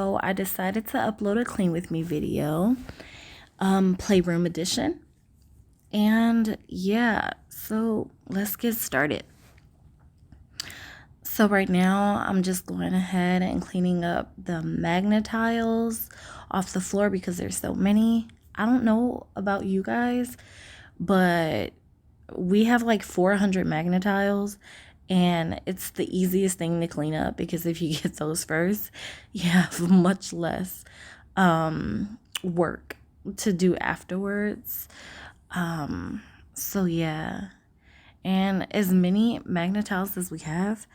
so I decided to upload a clean with me video, playroom edition. And yeah, so let's get started. So right now I'm just going ahead and cleaning up the magnet tiles off the floor because there's so many. I don't know about you guys, but we have like 400 magnet tiles, and it's the easiest thing to clean up because if you get those first, you have much less work to do afterwards. So yeah, and as many magnet tiles as we have,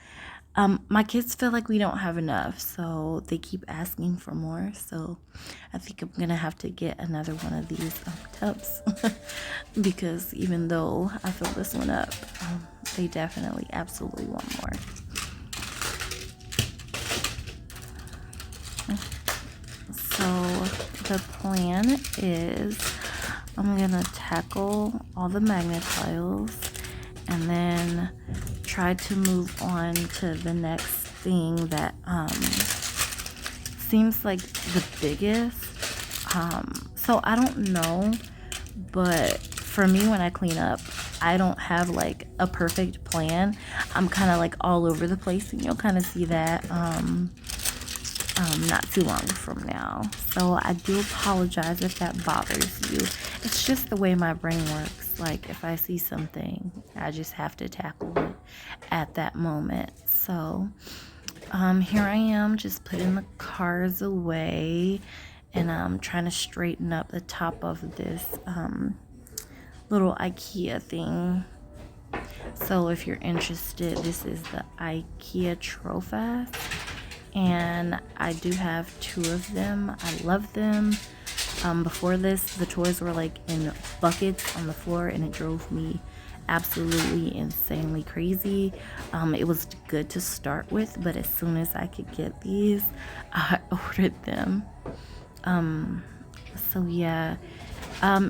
my kids feel like we don't have enough, so they keep asking for more. So I think I'm gonna have to get another one of these tubs because even though I fill this one up, they definitely absolutely want more. So the plan is I'm gonna tackle all the magnet tiles and then try to move on to the next thing that seems like the biggest. So I don't know, but for me, when I clean up, I don't have like a perfect plan. I'm kind of like all over the place, and you'll kind of see that not too long from now. So I do apologize if that bothers you. It's just the way my brain works. Like if I see something, I just have to tackle it at that moment. So here I am just putting the cars away, and I'm trying to straighten up the top of this little IKEA thing. So if you're interested, this is the IKEA Trofast, and I do have 2 of them. I love them. Before this, the toys were like in buckets on the floor, and it drove me absolutely insanely crazy. It was good to start with, but as soon as I could get these, I ordered them. So yeah,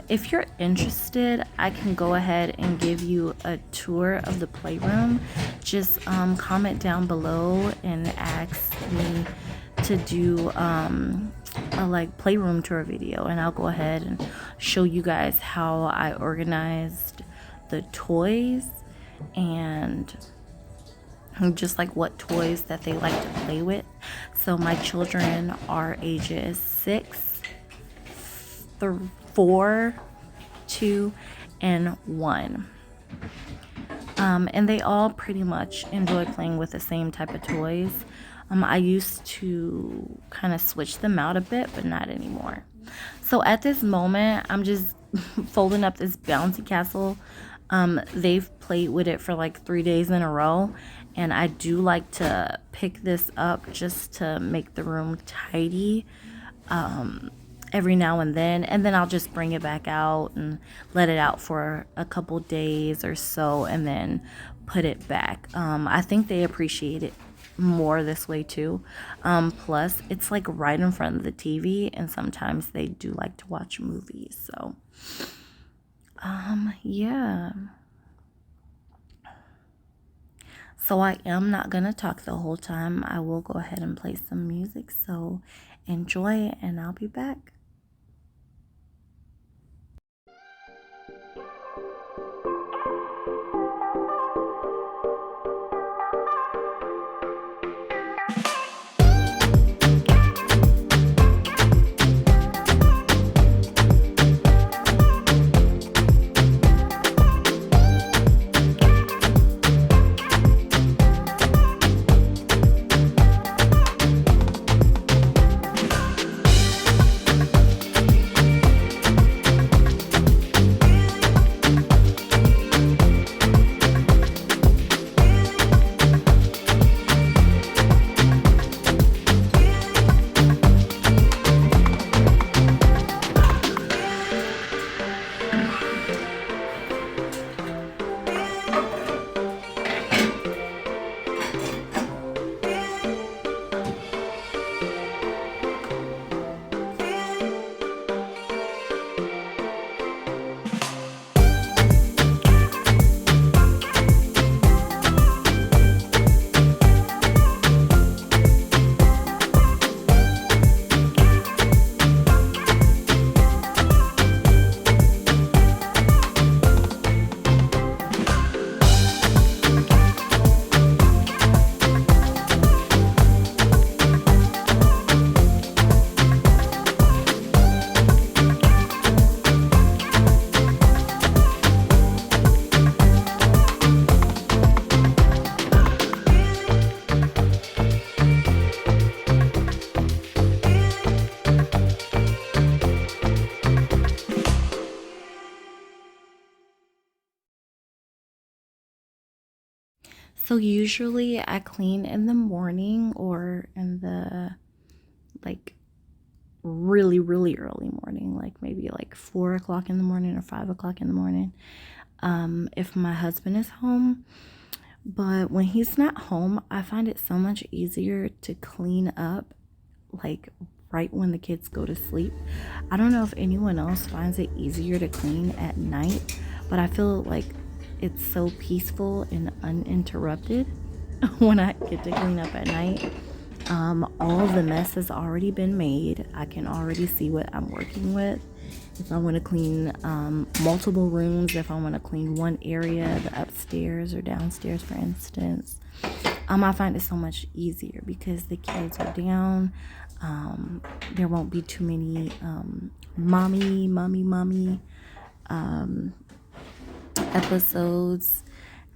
if you're interested, I can go ahead and give you a tour of the playroom. Just comment down below and ask me to do a like playroom tour video, and I'll go ahead and show you guys how I organized the toys and just like what toys that they like to play with. So my children are ages 6, 4, 2, and 1. And they all pretty much enjoy playing with the same type of toys. I used to kind of switch them out a bit, but not anymore. So at this moment, I'm just folding up this bouncy castle. They've played with it for like 3 days in a row, and I do like to pick this up just to make the room tidy every now and then I'll just bring it back out and let it out for a couple days or so, and then put it back. I think they appreciate it more this way too. Plus it's like right in front of the TV, and sometimes they do like to watch movies. So yeah, so I am not gonna talk the whole time. I will go ahead and play some music, so enjoy, and I'll be back. So usually I clean in the morning or in the like really, really early morning, like maybe like 4 o'clock in the morning or 5 o'clock in the morning. If my husband is home. But when he's not home, I find it so much easier to clean up like right when the kids go to sleep. I don't know if anyone else finds it easier to clean at night, but I feel like it's so peaceful and uninterrupted when I get to clean up at night. All the mess has already been made. I can already see what I'm working with. If I want to clean multiple rooms, if I want to clean one area, the upstairs or downstairs, for instance, I find it so much easier because the kids are down. There won't be too many mommy episodes,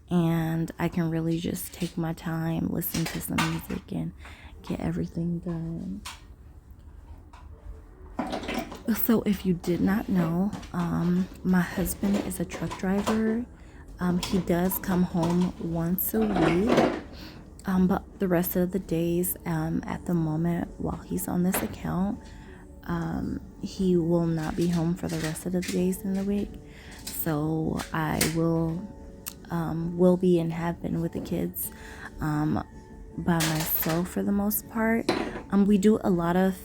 and I can really just take my time, listen to some music, and get everything done. So if you did not know, my husband is a truck driver. He does come home once a week, but the rest of the days, at the moment while he's on this account, he will not be home for the rest of the days in the week. So I will be and have been with the kids by myself for the most part. We do a lot of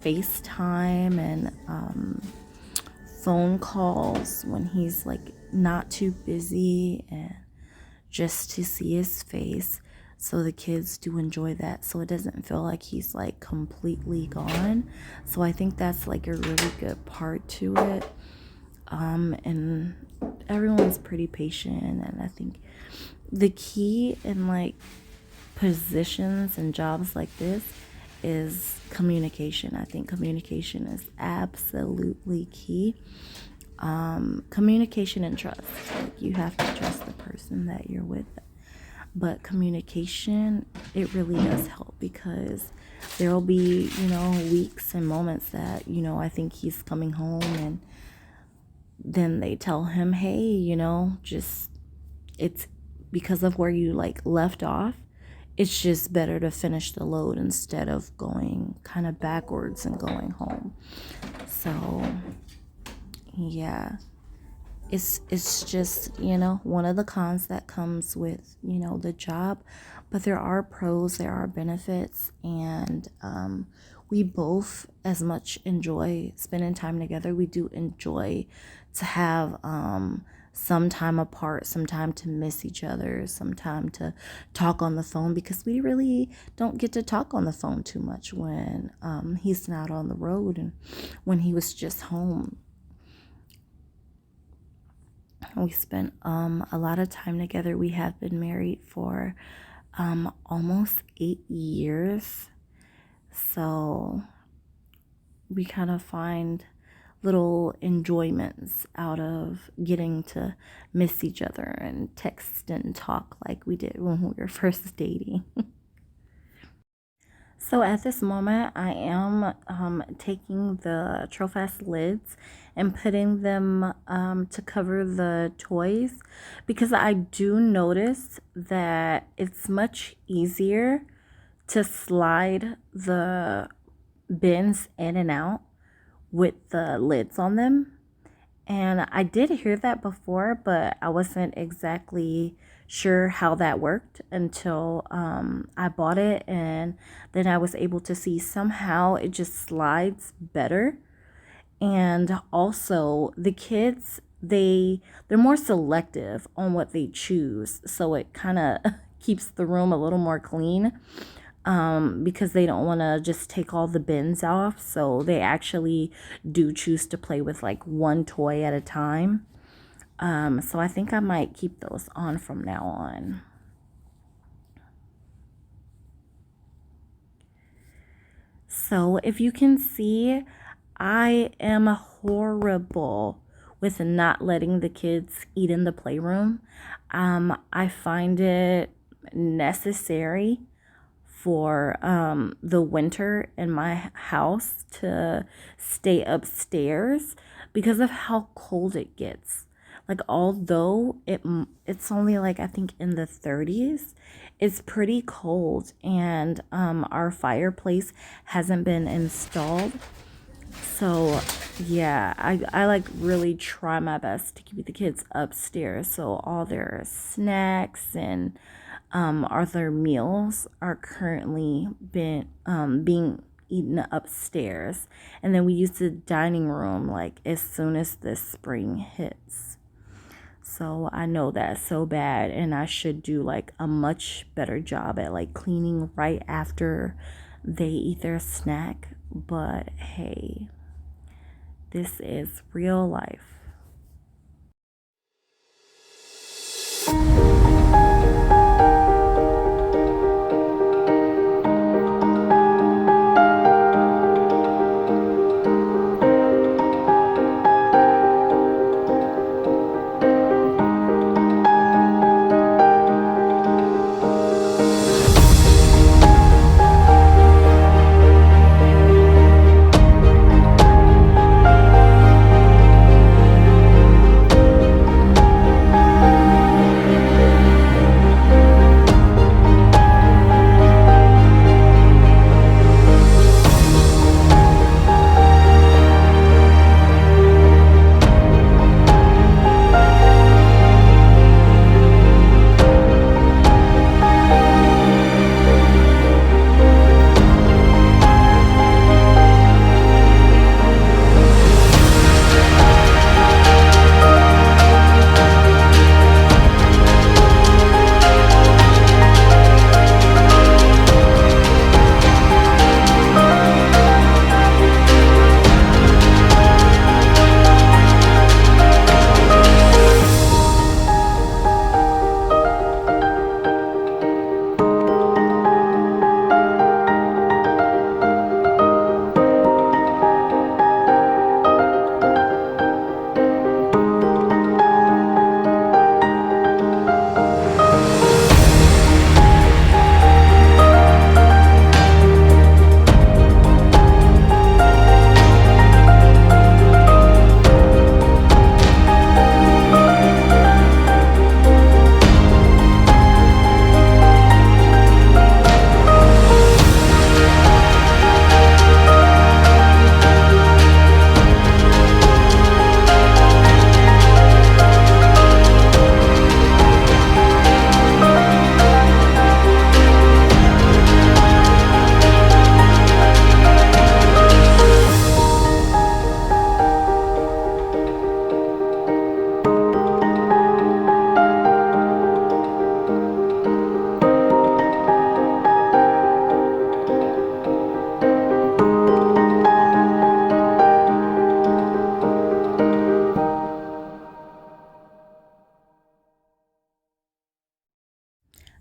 FaceTime and phone calls when he's like not too busy, and just to see his face. So the kids do enjoy that, so it doesn't feel like he's like completely gone. So I think that's like a really good part to it. And everyone's pretty patient, and I think the key in like positions and jobs like this is communication. I think communication is absolutely key. Communication and trust. Like, you have to trust the person that you're with. But communication, it really does help, because there will be, weeks and moments that, I think he's coming home, and then they tell him, hey, just, it's because of where you like left off. It's just better to finish the load instead of going kind of backwards and going home. So yeah, it's just, one of the cons that comes with, the job. But there are pros, there are benefits, and we both as much enjoy spending time together. We do enjoy to have some time apart, some time to miss each other, some time to talk on the phone, because we really don't get to talk on the phone too much when he's not on the road and when he was just home. We spent a lot of time together. We have been married for almost 8 years. So we kind of find little enjoyments out of getting to miss each other and text and talk like we did when we were first dating. So at this moment, I am taking the Trofast lids and putting them to cover the toys, because I do notice that it's much easier to slide the bins in and out with the lids on them. And I did hear that before, but I wasn't exactly sure how that worked until I bought it, and then I was able to see somehow it just slides better. And also the kids, they're more selective on what they choose, so it kind of keeps the room a little more clean, because they don't want to just take all the bins off. So they actually do choose to play with like one toy at a time. So I think I might keep those on from now on. So if you can see, I am horrible with not letting the kids eat in the playroom. I find it necessary for the winter in my house to stay upstairs because of how cold it gets. Like, although it's only like I think in the 30s, it's pretty cold, and our fireplace hasn't been installed. So yeah, I like really try my best to keep the kids upstairs, so all their snacks and all their meals are currently being eaten upstairs, and then we use the dining room like as soon as the spring hits. So I know that's so bad, and I should do like a much better job at like cleaning right after they eat their snack. But hey, this is real life.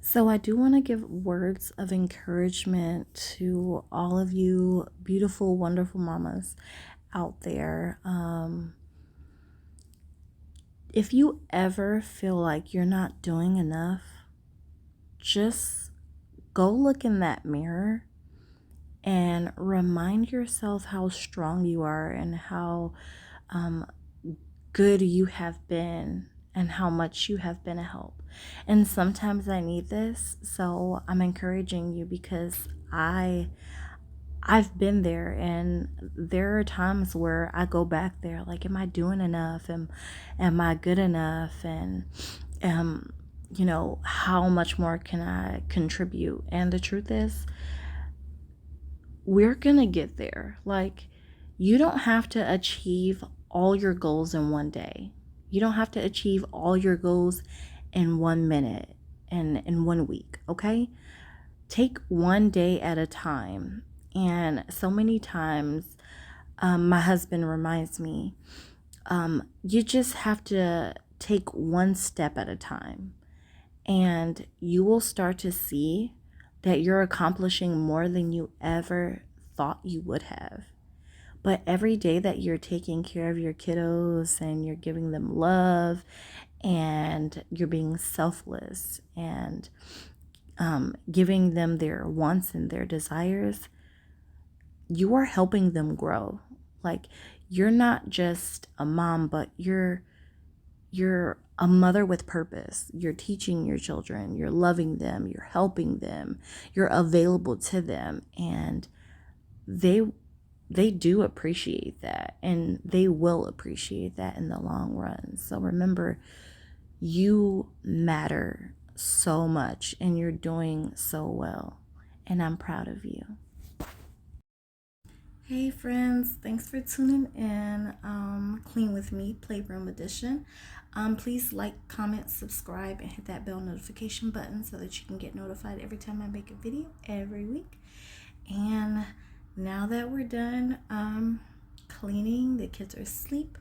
So, I do want to give words of encouragement to all of you beautiful, wonderful mamas out there. If you ever feel like you're not doing enough, just go look in that mirror and remind yourself how strong you are and how um, good you have been and how much you have been a help. And sometimes I need this, so I'm encouraging you because I've been there, and there are times where I go back there like, am I doing enough? Am I good enough? And um how much more can I contribute? And the truth is, we're gonna get there. Like, you don't have to achieve all your goals in one day. You don't have to achieve all your goals in 1 minute and in 1 week, okay? Take one day at a time. And so many times, my husband reminds me, you just have to take one step at a time, and you will start to see that you're accomplishing more than you ever thought you would have. But every day that you're taking care of your kiddos and you're giving them love and you're being selfless and giving them their wants and their desires, you are helping them grow. Like, you're not just a mom, but you're a mother with purpose. You're teaching your children, you're loving them, you're helping them, you're available to them, and they do appreciate that, and they will appreciate that in the long run. So remember, you matter so much and you're doing so well, and I'm proud of you. Hey friends, thanks for tuning in. Clean with me, Playroom Edition. Please like, comment, subscribe, and hit that bell notification button so that you can get notified every time I make a video every week. And now that we're done cleaning, the kids are asleep,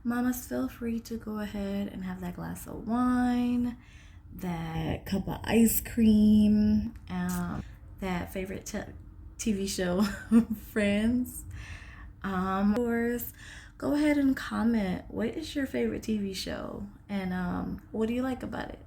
mamas, feel free to go ahead and have that glass of wine, that cup of ice cream, that favorite TV show, Friends. Of course, go ahead and comment. What is your favorite TV show? And what do you like about it?